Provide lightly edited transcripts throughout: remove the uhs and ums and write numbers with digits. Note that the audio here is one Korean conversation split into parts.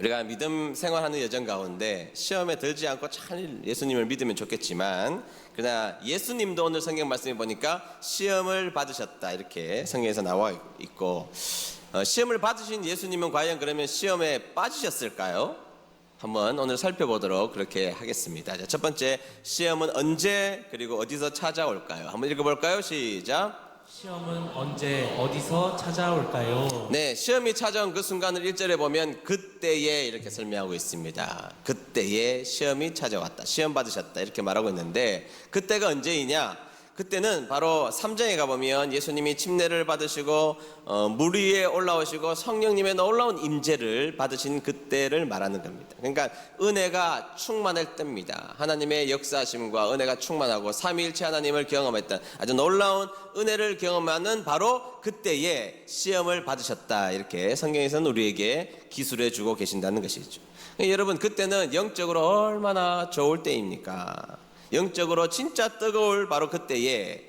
우리가 믿음 생활하는 여정 가운데 시험에 들지 않고 잘 예수님을 믿으면 좋겠지만, 그러나 예수님도 오늘 성경 말씀에 보니까 시험을 받으셨다 이렇게 성경에서 나와 있고, 시험을 받으신 예수님은 과연 그러면 시험에 빠지셨을까요? 한번 오늘 살펴보도록 그렇게 하겠습니다. 자, 첫 번째, 시험은 언제 그리고 어디서 찾아올까요? 한번 읽어볼까요? 시작. 시험은 언제 어디서 찾아올까요? 네, 시험이 찾아온 그 순간을 1절에 보면 그때에 이렇게 설명하고 있습니다. 그때에 시험이 찾아왔다, 시험 받으셨다 이렇게 말하고 있는데, 그때가 언제이냐? 그때는 바로 3장에 가보면 예수님이 침례를 받으시고 물 위에 올라오시고 성령님의 놀라운 임재를 받으신 그때를 말하는 겁니다. 그러니까 은혜가 충만할 때입니다. 하나님의 역사하심과 은혜가 충만하고 삼위일체 하나님을 경험했던 아주 놀라운 은혜를 경험하는 바로 그때에 시험을 받으셨다, 이렇게 성경에서는 우리에게 기술해 주고 계신다는 것이죠. 여러분, 그때는 영적으로 얼마나 좋을 때입니까? 영적으로 진짜 뜨거울 바로 그때에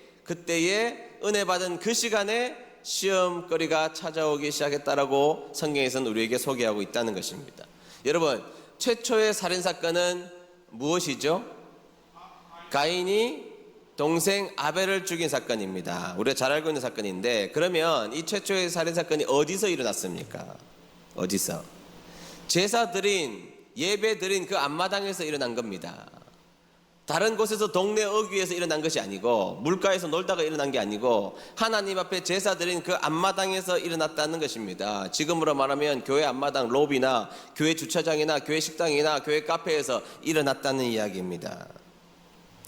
은혜 받은 그 시간에 시험거리가 찾아오기 시작했다라고 성경에서는 우리에게 소개하고 있다는 것입니다. 여러분, 최초의 살인사건은 무엇이죠? 가인이 동생 아벨을 죽인 사건입니다. 우리가 잘 알고 있는 사건인데, 그러면 이 최초의 살인사건이 어디서 일어났습니까? 어디서? 제사 드린, 예배 드린 그 앞마당에서 일어난 겁니다. 다른 곳에서 동네 어귀에서 일어난 것이 아니고, 물가에서 놀다가 일어난 게 아니고, 하나님 앞에 제사 드린 그 앞마당에서 일어났다는 것입니다. 지금으로 말하면 교회 앞마당 로비나 교회 주차장이나 교회 식당이나 교회 카페에서 일어났다는 이야기입니다.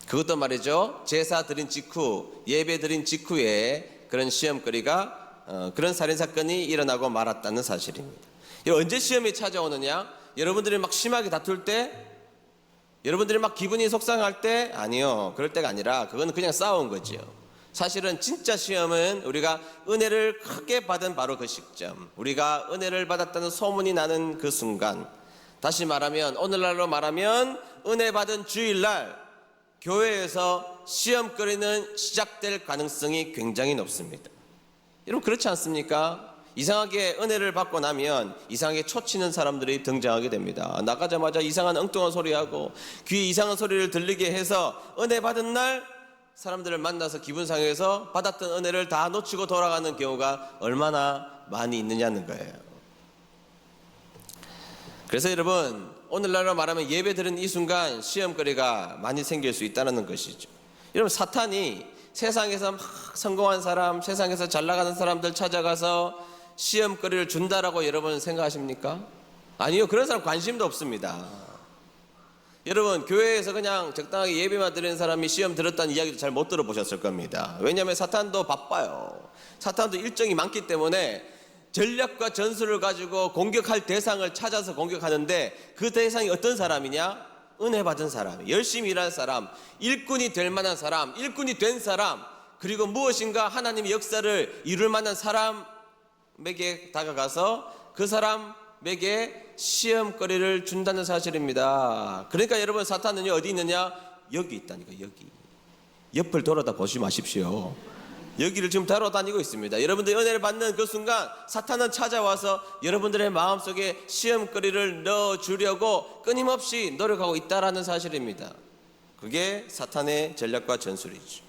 그것도 말이죠, 제사 드린 직후, 예배 드린 직후에 그런 시험거리가 그런 살인사건이 일어나고 말았다는 사실입니다. 언제 시험이 찾아오느냐? 여러분들이 막 심하게 다툴 때? 여러분들이 막 기분이 속상할 때? 아니요, 그럴 때가 아니라 그건 그냥 싸운 거지요. 사실은 진짜 시험은 우리가 은혜를 크게 받은 바로 그 시점, 우리가 은혜를 받았다는 소문이 나는 그 순간, 다시 말하면 오늘날로 말하면 은혜 받은 주일날 교회에서 시험거리는 시작될 가능성이 굉장히 높습니다. 여러분, 그렇지 않습니까? 이상하게 은혜를 받고 나면 이상하게 초치는 사람들이 등장하게 됩니다. 나가자마자 이상한 엉뚱한 소리하고 귀에 이상한 소리를 들리게 해서 은혜 받은 날 사람들을 만나서 기분 상해서 받았던 은혜를 다 놓치고 돌아가는 경우가 얼마나 많이 있느냐는 거예요. 그래서 여러분, 오늘날로 말하면 예배 드린 이 순간 시험거리가 많이 생길 수 있다는 것이죠. 여러분, 사탄이 세상에서 막 성공한 사람, 세상에서 잘 나가는 사람들 찾아가서 시험거리를 준다라고 여러분 생각하십니까? 아니요, 그런 사람 관심도 없습니다. 여러분, 교회에서 그냥 적당하게 예배만 드리는 사람이 시험 들었다는 이야기도 잘 못 들어보셨을 겁니다. 왜냐하면 사탄도 바빠요. 사탄도 일정이 많기 때문에 전략과 전술을 가지고 공격할 대상을 찾아서 공격하는데, 그 대상이 어떤 사람이냐? 은혜 받은 사람, 열심히 일하는 사람, 일꾼이 될 만한 사람, 일꾼이 된 사람, 그리고 무엇인가 하나님의 역사를 이룰 만한 사람에게 다가가서 그 사람에게 시험거리를 준다는 사실입니다. 그러니까 여러분, 사탄은요 어디 있느냐? 여기 있다니까. 여기 옆을 돌아다 보시 마십시오. 여기를 지금 다뤄다니고 있습니다. 여러분들이 은혜를 받는 그 순간 사탄은 찾아와서 여러분들의 마음속에 시험거리를 넣어주려고 끊임없이 노력하고 있다라는 사실입니다. 그게 사탄의 전략과 전술이죠.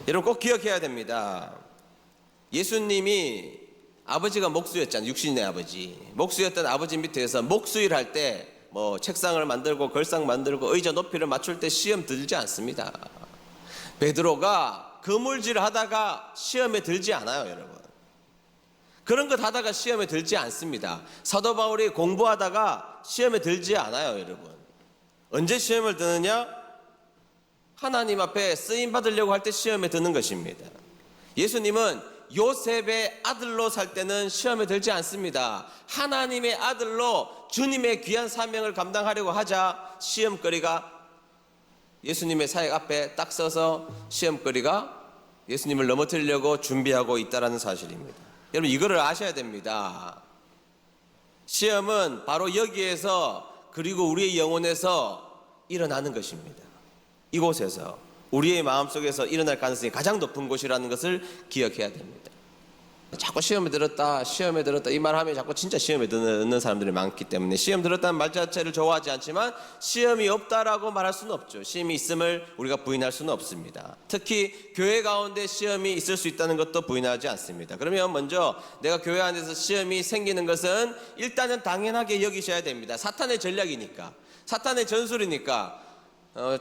여러분, 꼭 기억해야 됩니다. 예수님이 아버지가 목수였잖아요. 육신의 아버지, 목수였던 아버지 밑에서 목수일 할 때 뭐 책상을 만들고 걸상 만들고 의자 높이를 맞출 때 시험 들지 않습니다. 베드로가 그물질 하다가 시험에 들지 않아요. 여러분, 그런 것 하다가 시험에 들지 않습니다. 사도 바울이 공부하다가 시험에 들지 않아요. 여러분, 언제 시험을 드느냐? 하나님 앞에 쓰임 받으려고 할 때 시험에 드는 것입니다. 예수님은 요셉의 아들로 살 때는 시험에 들지 않습니다. 하나님의 아들로 주님의 귀한 사명을 감당하려고 하자 시험거리가 예수님의 사역 앞에 딱 서서 시험거리가 예수님을 넘어뜨리려고 준비하고 있다는 사실입니다. 여러분, 이거를 아셔야 됩니다. 시험은 바로 여기에서, 그리고 우리의 영혼에서 일어나는 것입니다. 이곳에서 우리의 마음속에서 일어날 가능성이 가장 높은 곳이라는 것을 기억해야 됩니다. 자꾸 시험에 들었다 이 말하면 자꾸 진짜 시험에 듣는 사람들이 많기 때문에 시험 들었다는 말 자체를 좋아하지 않지만 시험이 없다라고 말할 수는 없죠. 시험이 있음을 우리가 부인할 수는 없습니다. 특히 교회 가운데 시험이 있을 수 있다는 것도 부인하지 않습니다. 그러면 먼저 내가 교회 안에서 시험이 생기는 것은 일단은 당연하게 여기셔야 됩니다. 사탄의 전략이니까, 사탄의 전술이니까,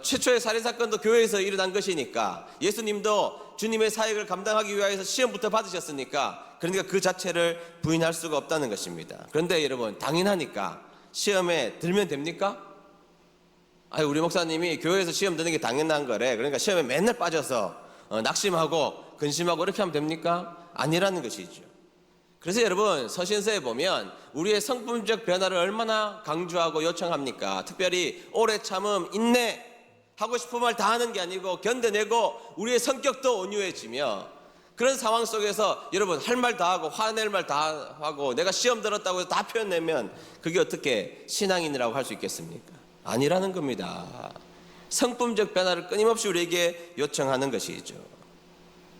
최초의 살인사건도 교회에서 일어난 것이니까, 예수님도 주님의 사역을 감당하기 위하여서 시험부터 받으셨으니까, 그러니까 그 자체를 부인할 수가 없다는 것입니다. 그런데 여러분, 당연하니까 시험에 들면 됩니까? 우리 목사님이 교회에서 시험 드는 게 당연한 거래, 그러니까 시험에 맨날 빠져서 낙심하고 근심하고 이렇게 하면 됩니까? 아니라는 것이죠. 그래서 여러분, 서신서에 보면 우리의 성품적 변화를 얼마나 강조하고 요청합니까? 특별히 오래 참음, 인내, 하고 싶은 말 다 하는 게 아니고 견뎌내고 우리의 성격도 온유해지며, 그런 상황 속에서 여러분 할 말 다 하고 화낼 말 다 하고 내가 시험 들었다고 해서 다 표현내면 그게 어떻게 신앙인이라고 할 수 있겠습니까? 아니라는 겁니다. 성품적 변화를 끊임없이 우리에게 요청하는 것이죠.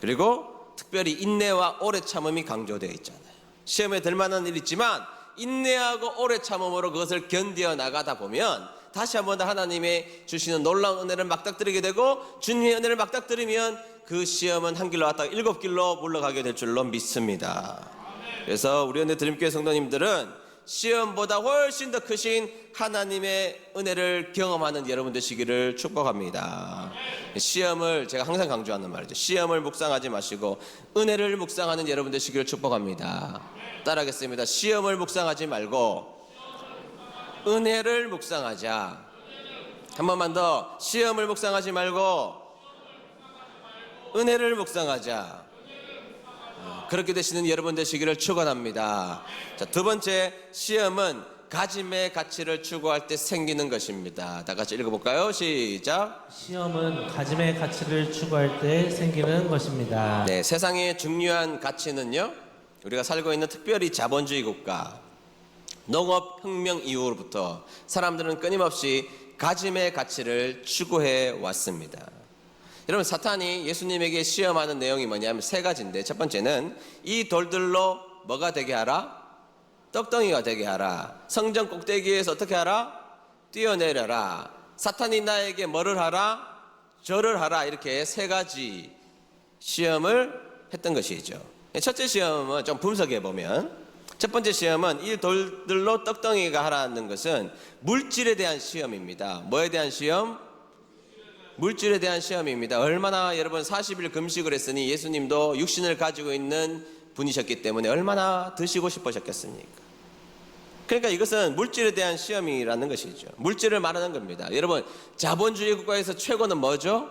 그리고 특별히 인내와 오래 참음이 강조되어 있잖아요. 시험에 들 만한 일이 있지만 인내하고 오래 참음으로 그것을 견뎌 나가다 보면 다시 한번 더 하나님의 주시는 놀라운 은혜를 막닥뜨리게 되고, 주님의 은혜를 막닥뜨리면 그 시험은 한 길로 왔다가 7길로 물러가게 될 줄로 믿습니다. 그래서 우리 은혜 드림교회 성도님들은 시험보다 훨씬 더 크신 하나님의 은혜를 경험하는 여러분 되시기를 축복합니다. 시험을, 제가 항상 강조하는 말이죠, 시험을 묵상하지 마시고 은혜를 묵상하는 여러분 되시기를 축복합니다. 따라하겠습니다. 시험을 묵상하지 말고 은혜를 묵상하자. 한 번만 더. 시험을 묵상하지 말고 은혜를 묵상하자. 그렇게 되시는 여러분 되시기를 축원합니다. 자, 두 번째, 시험은 가짐의 가치를 추구할 때 생기는 것입니다. 다 같이 읽어볼까요? 시작. 시험은 가짐의 가치를 추구할 때 생기는 것입니다. 네, 세상의 중요한 가치는요, 우리가 살고 있는 특별히 자본주의 국가, 농업혁명 이후로부터 사람들은 끊임없이 가짐의 가치를 추구해 왔습니다. 여러분, 사탄이 예수님에게 시험하는 내용이 뭐냐면 세 가지인데, 첫 번째는 이 돌들로 뭐가 되게 하라? 떡덩이가 되게 하라. 성전 꼭대기에서 어떻게 하라? 뛰어내려라. 사탄이 나에게 뭐를 하라? 절을 하라. 이렇게 세 가지 시험을 했던 것이죠. 첫째 시험은 좀 분석해 보면, 첫 번째 시험은 이 돌들로 떡덩이가 하라는 것은 물질에 대한 시험입니다. 뭐에 대한 시험? 물질에 대한 시험입니다. 얼마나 여러분 40일 금식을 했으니 예수님도 육신을 가지고 있는 분이셨기 때문에 얼마나 드시고 싶으셨겠습니까? 그러니까 이것은 물질에 대한 시험이라는 것이죠. 물질을 말하는 겁니다. 여러분, 자본주의 국가에서 최고는 뭐죠?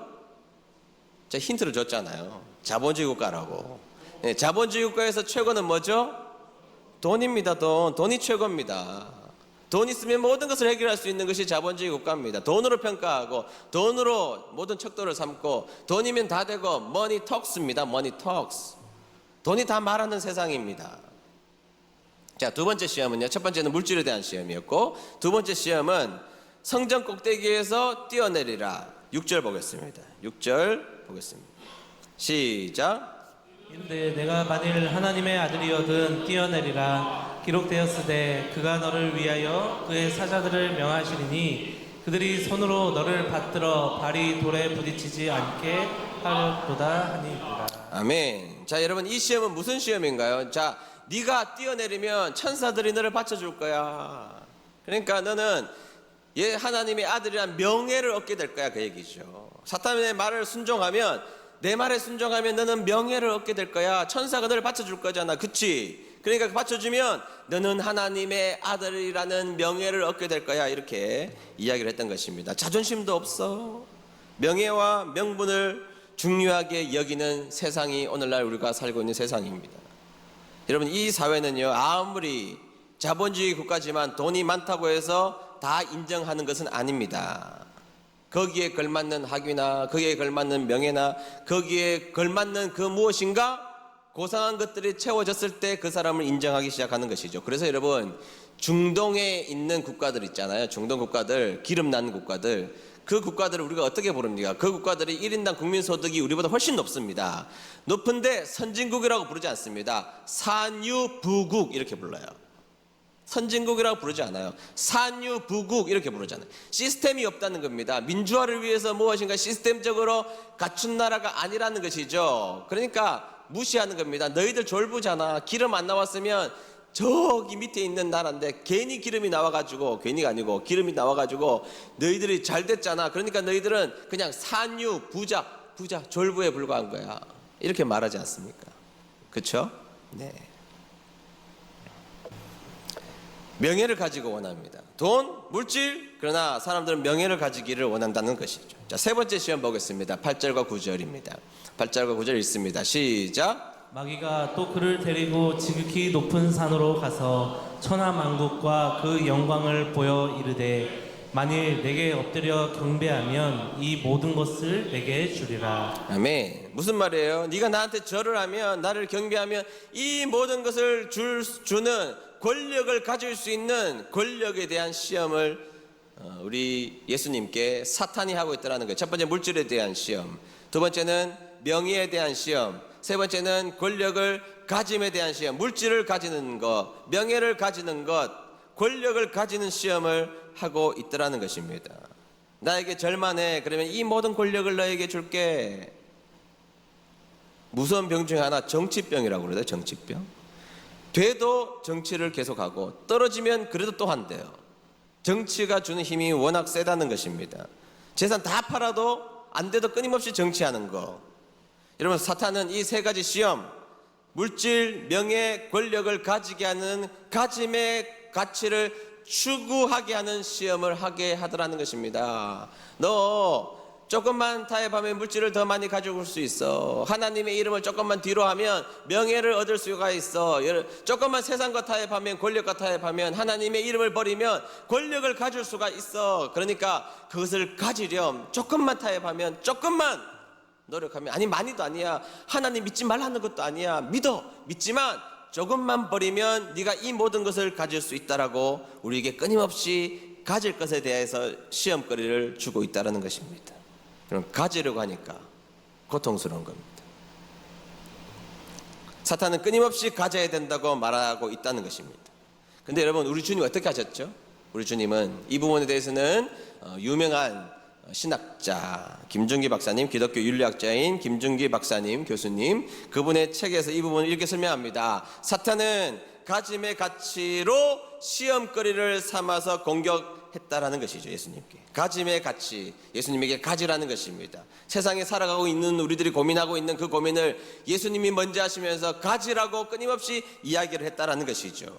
제가 힌트를 줬잖아요. 자본주의 국가라고. 네, 자본주의 국가에서 최고는 뭐죠? 돈입니다. 돈이 최고입니다. 돈 있으면 모든 것을 해결할 수 있는 것이 자본주의 국가입니다. 돈으로 평가하고 돈으로 모든 척도를 삼고 돈이면 다 되고 money talks입니다. money talks. 돈이 다 말하는 세상입니다. 자, 두 번째 시험은요, 첫 번째는 물질에 대한 시험이었고, 두 번째 시험은 성전 꼭대기에서 뛰어내리라. 6절 보겠습니다. 6절 보겠습니다. 시작. 이르되 내가 만일 하나님의 아들이거든 뛰어내리라. 기록되었으되 그가 너를 위하여 그의 사자들을 명하시리니 그들이 손으로 너를 받들어 발이 돌에 부딪히지 않게 하려도다 하니이다. 아멘. 자, 여러분, 이 시험은 무슨 시험인가요? 자, 네가 뛰어내리면 천사들이 너를 받쳐줄 거야. 그러니까 너는 하나님의 아들이란 명예를 얻게 될 거야, 그 얘기죠. 사탄의 말을 순종하면, 내 말에 순종하면 너는 명예를 얻게 될 거야. 천사가 너를 받쳐줄 거잖아. 그치? 그러니까 받쳐주면 너는 하나님의 아들이라는 명예를 얻게 될 거야. 이렇게 이야기를 했던 것입니다. 자존심도 없어. 명예와 명분을 중요하게 여기는 세상이 오늘날 우리가 살고 있는 세상입니다. 여러분, 이 사회는요, 아무리 자본주의 국가지만 돈이 많다고 해서 다 인정하는 것은 아닙니다. 거기에 걸맞는 학위나 거기에 걸맞는 명예나 거기에 걸맞는 그 무엇인가 고상한 것들이 채워졌을 때 그 사람을 인정하기 시작하는 것이죠. 그래서 여러분, 중동에 있는 국가들 있잖아요. 중동 국가들, 기름 난 국가들, 그 국가들을 우리가 어떻게 부릅니까? 그 국가들이 1인당 국민소득이 우리보다 훨씬 높습니다. 높은데 선진국이라고 부르지 않습니다. 산유부국 이렇게 불러요. 선진국이라고 부르지 않아요. 산유부국 이렇게 부르잖아요. 시스템이 없다는 겁니다. 민주화를 위해서 무엇인가 시스템적으로 갖춘 나라가 아니라는 것이죠. 그러니까 무시하는 겁니다. 너희들 졸부잖아. 기름 안 나왔으면 저기 밑에 있는 나라인데 괜히 기름이 나와가지고, 괜히가 아니고 기름이 나와가지고 너희들이 잘 됐잖아. 그러니까 너희들은 그냥 산유 부자 졸부에 불과한 거야. 이렇게 말하지 않습니까? 그렇죠? 네. 명예를 가지고 원합니다. 돈, 물질, 그러나 사람들은 명예를 가지기를 원한다는 것이죠. 자, 세 번째 시험 보겠습니다. 8절과 9절입니다. 8절과 9절 읽습니다. 시작. 마귀가 또 그를 데리고 지극히 높은 산으로 가서 천하만국과 그 영광을 보여 이르되 만일 내게 엎드려 경배하면 이 모든 것을 내게 주리라. 아멘. 무슨 말이에요? 네가 나한테 절을 하면, 나를 경배하면 이 모든 것을 주는 권력을 가질 수 있는 권력에 대한 시험을 우리 예수님께 사탄이 하고 있다는 거예요. 첫 번째 물질에 대한 시험, 두 번째는 명예에 대한 시험, 세 번째는 권력을 가짐에 대한 시험. 물질을 가지는 것, 명예를 가지는 것, 권력을 가지는 시험을 하고 있더라는 것입니다. 나에게 절만해. 그러면 이 모든 권력을 너에게 줄게. 무서운 병 중에 하나 정치병이라고 그러죠. 정치병. 돼도 정치를 계속하고 떨어지면 그래도 또 한대요. 정치가 주는 힘이 워낙 세다는 것입니다. 재산 다 팔아도 안 돼도 끊임없이 정치하는 거. 여러분, 사탄은 이 세 가지 시험, 물질, 명예, 권력을 가지게 하는 가짐의 가치를 추구하게 하는 시험을 하게 하더라는 것입니다. 너 조금만 타협하면 물질을 더 많이 가지고 올 수 있어. 하나님의 이름을 조금만 뒤로 하면 명예를 얻을 수가 있어. 조금만 세상과 타협하면, 권력과 타협하면, 하나님의 이름을 버리면 권력을 가질 수가 있어. 그러니까 그것을 가지렴. 조금만 타협하면, 조금만 노력하면, 아니 많이도 아니야, 하나님 믿지 말라는 것도 아니야, 믿지만 조금만 버리면 네가 이 모든 것을 가질 수 있다라고 우리에게 끊임없이 가질 것에 대해서 시험거리를 주고 있다는 것입니다. 그럼 가지려고 하니까 고통스러운 겁니다. 사탄은 끊임없이 가져야 된다고 말하고 있다는 것입니다. 근데 여러분, 우리 주님 어떻게 하셨죠? 우리 주님은 이 부분에 대해서는 유명한 신학자 김준기 박사님, 기독교 윤리학자인 김준기 박사님, 교수님, 그분의 책에서 이 부분을 이렇게 설명합니다. 사탄은 가짐의 가치로 시험거리를 삼아서 공격했다라는 것이죠. 예수님께 가짐의 가치, 예수님에게 가지라는 것입니다. 세상에 살아가고 있는 우리들이 고민하고 있는 그 고민을 예수님이 먼저 하시면서 가지라고 끊임없이 이야기를 했다라는 것이죠.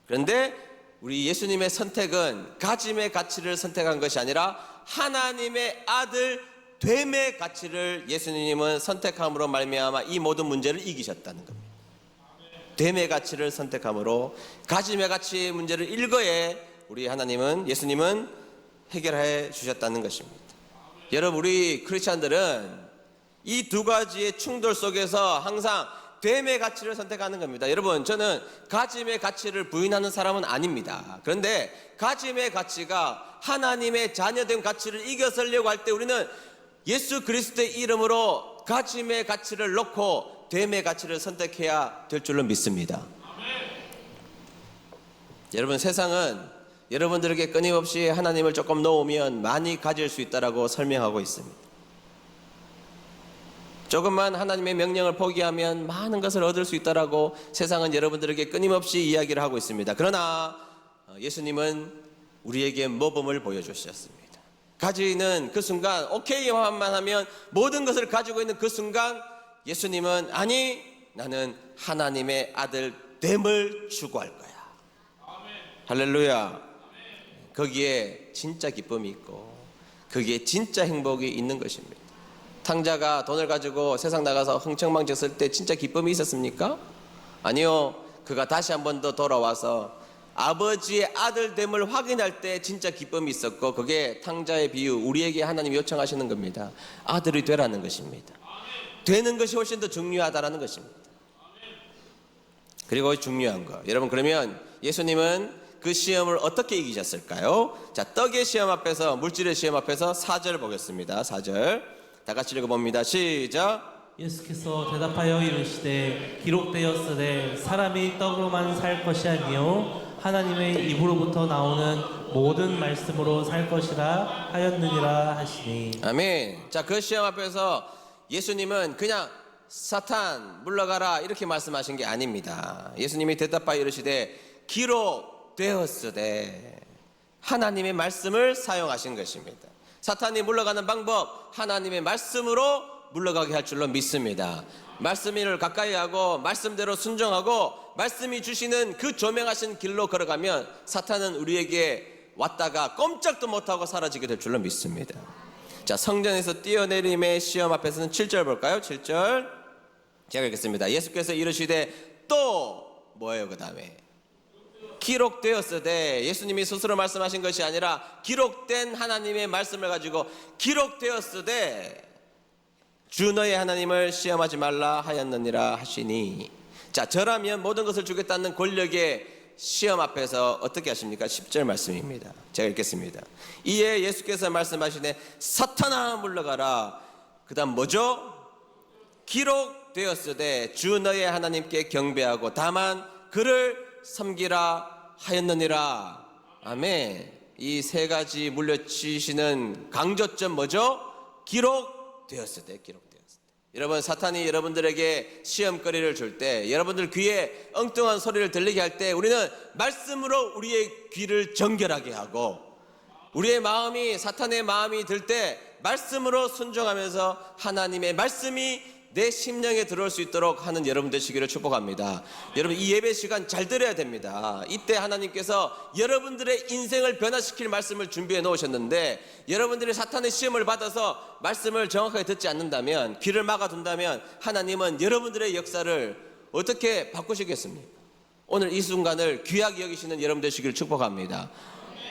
그런데 우리 예수님의 선택은 가짐의 가치를 선택한 것이 아니라 하나님의 아들 됨의 가치를 예수님은 선택함으로 말미암아 이 모든 문제를 이기셨다는 겁니다. 됨의 가치를 선택함으로 가짐의 가치의 문제를 일거에 우리 하나님은, 예수님은 해결해 주셨다는 것입니다. 여러분, 우리 크리스찬들은 이 두 가지의 충돌 속에서 항상 됨의 가치를 선택하는 겁니다. 여러분, 저는 가짐의 가치를 부인하는 사람은 아닙니다. 그런데 가짐의 가치가 하나님의 자녀된 가치를 이겨서려고 할 때 우리는 예수 그리스도의 이름으로 가짐의 가치를 놓고 됨의 가치를 선택해야 될 줄로 믿습니다. 여러분, 세상은 여러분들에게 끊임없이 하나님을 조금 놓으면 많이 가질 수 있다라고 설명하고 있습니다. 조금만 하나님의 명령을 포기하면 많은 것을 얻을 수 있다라고 세상은 여러분들에게 끊임없이 이야기를 하고 있습니다. 그러나 예수님은 우리에게 모범을 보여주셨습니다. 가지는 그 순간, 오케이만 하면 모든 것을 가지고 있는 그 순간 예수님은, 아니, 나는 하나님의 아들 됨을 추구할 거야. 할렐루야. 거기에 진짜 기쁨이 있고 거기에 진짜 행복이 있는 것입니다. 탕자가 돈을 가지고 세상 나가서 흥청망청 쓸 때 진짜 기쁨이 있었습니까? 아니요. 그가 다시 한 번 더 돌아와서 아버지의 아들됨을 확인할 때 진짜 기쁨이 있었고, 그게 탕자의 비유, 우리에게 하나님이 요청하시는 겁니다. 아들이 되라는 것입니다. 되는 것이 훨씬 더 중요하다라는 것입니다. 그리고 중요한 거, 여러분, 그러면 예수님은 그 시험을 어떻게 이기셨을까요? 자, 떡의 시험 앞에서, 물질의 시험 앞에서 4절 보겠습니다. 4절 다 같이 읽어봅니다. 시작. 예수께서 대답하여 이르시되 기록되었으되 사람이 떡으로만 살 것이 아니요 하나님의 입으로부터 나오는 모든 말씀으로 살 것이라 하였느니라 하시니. 아멘. 자, 그 시험 앞에서 예수님은 그냥 사탄 물러가라 이렇게 말씀하신 게 아닙니다. 예수님이 대답하여 이르시되 기록되었으되 하나님의 말씀을 사용하신 것입니다. 사탄이 물러가는 방법, 하나님의 말씀으로 물러가게 할 줄로 믿습니다. 말씀을 가까이 하고 말씀대로 순종하고 말씀이 주시는 그 조명하신 길로 걸어가면 사탄은 우리에게 왔다가 꼼짝도 못하고 사라지게 될 줄로 믿습니다. 자, 성전에서 뛰어내림의 시험 앞에서는 7절 볼까요? 7절 제가 읽겠습니다. 예수께서 이르시되 또 뭐예요? 그 다음에 기록되었으되, 예수님이 스스로 말씀하신 것이 아니라 기록된 하나님의 말씀을 가지고 기록되었으되 주 너의 하나님을 시험하지 말라 하였느니라 하시니. 자, 저라면 모든 것을 주겠다는 권력의 시험 앞에서 어떻게 하십니까? 10절 말씀입니다. 제가 읽겠습니다. 이에 예수께서 말씀하시네 사탄아 물러가라. 그 다음 뭐죠? 기록되었으되 주 너의 하나님께 경배하고 다만 그를 섬기라 하였느니라. 아멘. 이 세 가지 물려치시는 강조점 뭐죠? 기록되었으되, 기록되었으되. 여러분, 사탄이 여러분들에게 시험거리를 줄 때, 여러분들 귀에 엉뚱한 소리를 들리게 할 때 우리는 말씀으로 우리의 귀를 정결하게 하고, 우리의 마음이 사탄의 마음이 들 때 말씀으로 순종하면서 하나님의 말씀이 내 심령에 들어올 수 있도록 하는 여러분 되시기를 축복합니다. 여러분, 이 예배 시간 잘 들어야 됩니다. 이때 하나님께서 여러분들의 인생을 변화시킬 말씀을 준비해 놓으셨는데, 여러분들이 사탄의 시험을 받아서 말씀을 정확하게 듣지 않는다면, 귀를 막아둔다면 하나님은 여러분들의 역사를 어떻게 바꾸시겠습니까? 오늘 이 순간을 귀하게 여기시는 여러분 되시기를 축복합니다.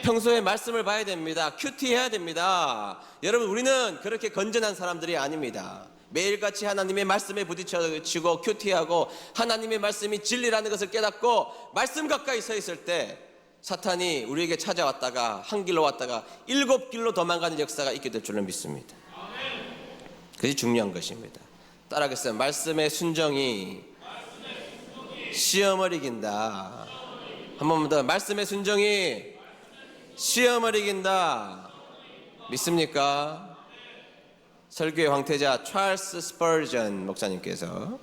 평소에 말씀을 봐야 됩니다. 큐티해야 됩니다. 여러분, 우리는 그렇게 건전한 사람들이 아닙니다. 매일같이 하나님의 말씀에 부딪혀지고 큐티하고 하나님의 말씀이 진리라는 것을 깨닫고 말씀 가까이 서 있을 때 사탄이 우리에게 찾아왔다가 한 길로 왔다가 7길로 도망가는 역사가 있게 될 줄로 믿습니다. 그게 중요한 것입니다. 따라하겠어요. 말씀의 순종이 시험을 이긴다. 한 번만 더. 말씀의 순종이 시험을 이긴다. 믿습니까? 설교의 황태자 찰스 스퍼전 목사님께서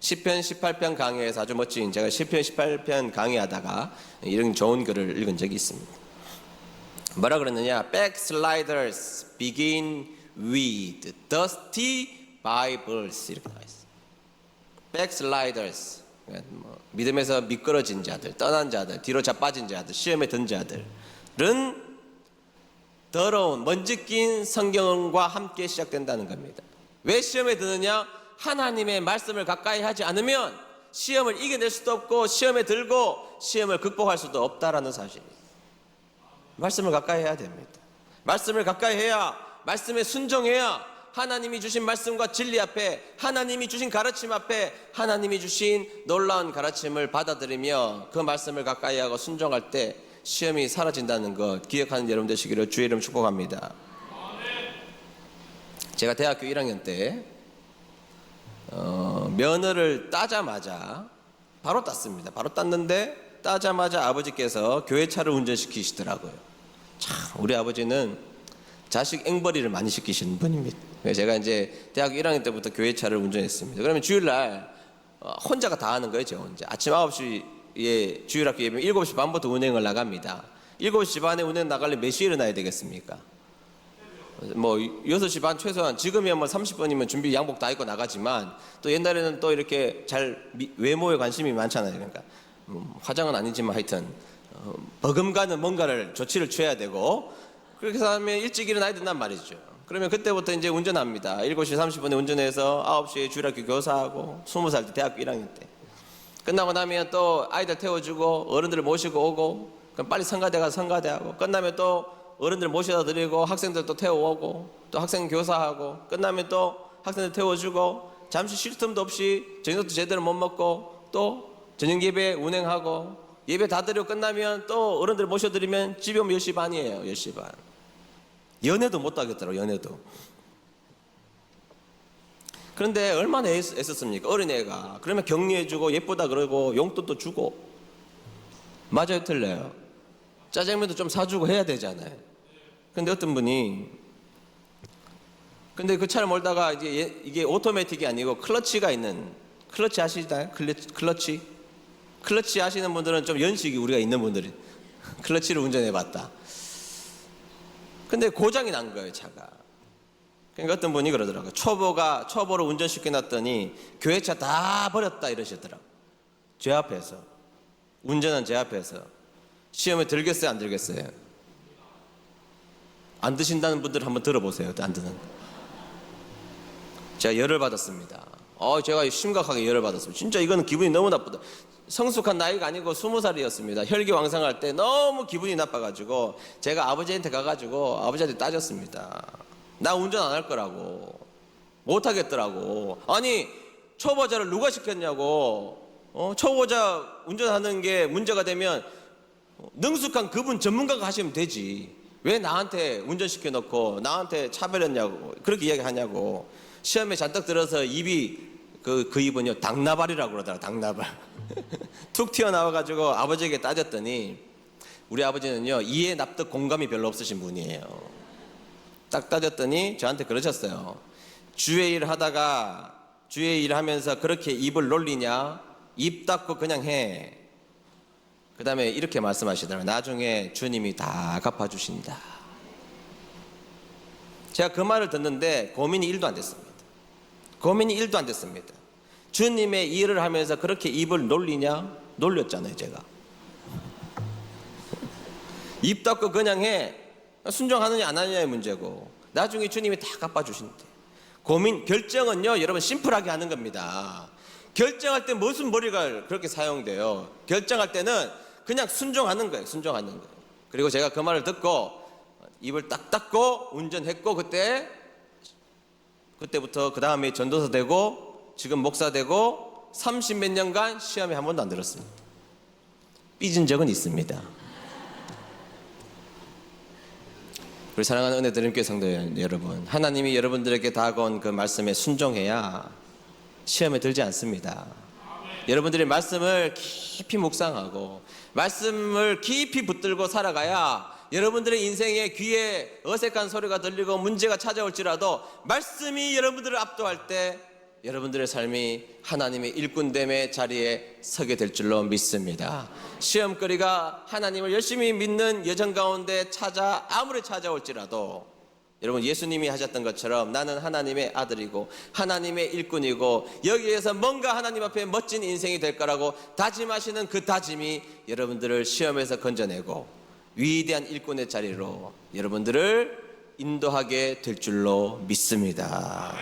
시편 18편 강의에서 아주 멋진, 제가 시편 18편 강의하다가 이런 좋은 글을 읽은 적이 있습니다. 뭐라 그랬느냐? Backsliders begin with dusty Bibles, 이렇게 나와 있어요. Backsliders, 믿음에서 미끄러진 자들, 떠난 자들, 뒤로 자빠진 자들, 시험에 든 자들은 더러운 먼지 낀 성경과 함께 시작된다는 겁니다. 왜 시험에 드느냐? 하나님의 말씀을 가까이 하지 않으면 시험을 이겨낼 수도 없고 시험에 들고 시험을 극복할 수도 없다라는 사실입니다. 말씀을 가까이 해야 됩니다. 말씀을 가까이 해야, 말씀에 순종해야 하나님이 주신 말씀과 진리 앞에, 하나님이 주신 가르침 앞에 하나님이 주신 놀라운 가르침을 받아들이며 그 말씀을 가까이 하고 순종할 때 시험이 사라진다는 것 기억하는 여러분 되시기를 주의 이름 축복합니다. 제가 대학교 1학년 때 면허를 따자마자 바로 땄습니다. 바로 땄는데 따자마자 아버지께서 교회차를 운전시키시더라고요. 참, 우리 아버지는 자식 앵벌이를 많이 시키시는 분입니다. 그래서 제가 이제 대학교 1학년 때부터 교회차를 운전했습니다. 그러면 주일날 혼자가 다 하는 거예요. 저 혼자. 아침 9시 주일학교 예배면 7시 반부터 운행을 나갑니다. 7시 반에 운행 나가려면 몇 시에 일어나야 되겠습니까? 뭐 6시 반 최소한, 지금이야 뭐 30분이면 준비 양복 다 입고 나가지만 또 옛날에는 또 이렇게 잘 외모에 관심이 많잖아요. 그러니까 화장은 아니지만 하여튼 버금가는 뭔가를 조치를 취해야 되고, 그렇게 해서 하면 일찍 일어나야 된단 말이죠. 그러면 그때부터 이제 운전합니다. 7시 30분에 운전해서 9시에 주일학교 교사하고 20살 때 대학교 1학년 때 끝나고 나면 또 아이들 태워주고 어른들을 모시고 오고, 그럼 빨리 성가대 가서 성가대하고, 끝나면 또 어른들 모셔다 드리고 학생들 또 태워오고, 또 학생 교사하고, 끝나면 또 학생들 태워주고, 잠시 쉴 틈도 없이 저녁도 제대로 못 먹고 또 저녁 예배 운행하고, 예배 다 드리고 끝나면 또 어른들 모셔드리면 집에 오면 10시 반이에요. 10시 반. 연애도 못 하겠더라고요. 연애도. 그런데 얼마나 애썼습니까? 어린애가. 그러면 격려해주고 예쁘다 그러고 용돈도 주고. 맞아요, 틀려요? 짜장면도 좀 사주고 해야 되잖아요. 근데 어떤 분이 근데 그 차를 몰다가 이게 오토매틱이 아니고 클러치가 있는, 클러치 아시나요? 클러치 아시는 분들은 좀 연식이 우리가 있는 분들이 클러치를 운전해 봤다. 근데 고장이 난 거예요, 차가. 그러니까 어떤 분이 그러더라고요. 초보로 운전시켜 놨더니 교회차 다 버렸다 이러시더라고요. 제 앞에서. 운전한 제 앞에서. 시험에 들겠어요, 안 들겠어요? 안 드신다는 분들 한번 들어보세요. 안 드는. 제가 열을 받았습니다. 제가 심각하게 열을 받았습니다. 진짜 이거는 기분이 너무 나쁘다. 성숙한 나이가 아니고 20살이었습니다. 혈기왕성할 때 너무 기분이 나빠가지고 제가 아버지한테 가가지고 아버지한테 따졌습니다. 나 운전 안 할 거라고. 못 하겠더라고. 아니 초보자를 누가 시켰냐고. 초보자 운전하는 게 문제가 되면 능숙한 그분 전문가가 하시면 되지. 왜 나한테 운전시켜 놓고 나한테 차별했냐고 그렇게 이야기하냐고. 시험에 잔뜩 들어서 입이 그 입은요 당나발이라고 그러더라. 당나발. 툭 튀어나와가지고 아버지에게 따졌더니 우리 아버지는요 이해 납득 공감이 별로 없으신 분이에요. 딱 따졌더니 저한테 그러셨어요. 주의 일 하면서 그렇게 입을 놀리냐? 입 닫고 그냥 해. 그 다음에 이렇게 말씀하시더라고요. 나중에 주님이 다 갚아주신다. 제가 그 말을 듣는데 고민이 1도 안 됐습니다. 주님의 일을 하면서 그렇게 입을 놀리냐? 놀렸잖아요, 제가. 입 닫고 그냥 해. 순종하느냐 안 하느냐의 문제고 나중에 주님이 다 갚아주신대. 결정은요 여러분 심플하게 하는 겁니다. 결정할 때 무슨 머리가 그렇게 사용돼요. 결정할 때는 그냥 순종하는 거예요. 그리고 제가 그 말을 듣고 입을 딱 닫고 운전했고 그때부터 그 다음에 전도사 되고 지금 목사 되고 30몇 년간 시험에 한 번도 안 들었습니다. 삐진 적은 있습니다. 우리 사랑하는 은혜드림교회 성도 여러분, 하나님이 여러분들에게 다가온 그 말씀에 순종해야 시험에 들지 않습니다. 여러분들이 말씀을 깊이 묵상하고 말씀을 깊이 붙들고 살아가야 여러분들의 인생에 귀에 어색한 소리가 들리고 문제가 찾아올지라도 말씀이 여러분들을 압도할 때 여러분들의 삶이 하나님의 일꾼됨의 자리에 서게 될 줄로 믿습니다. 시험거리가 하나님을 열심히 믿는 여정 가운데 아무리 찾아올지라도 여러분 예수님이 하셨던 것처럼 나는 하나님의 아들이고 하나님의 일꾼이고 여기에서 뭔가 하나님 앞에 멋진 인생이 될 거라고 다짐하시는 그 다짐이 여러분들을 시험에서 건져내고 위대한 일꾼의 자리로 여러분들을 인도하게 될 줄로 믿습니다.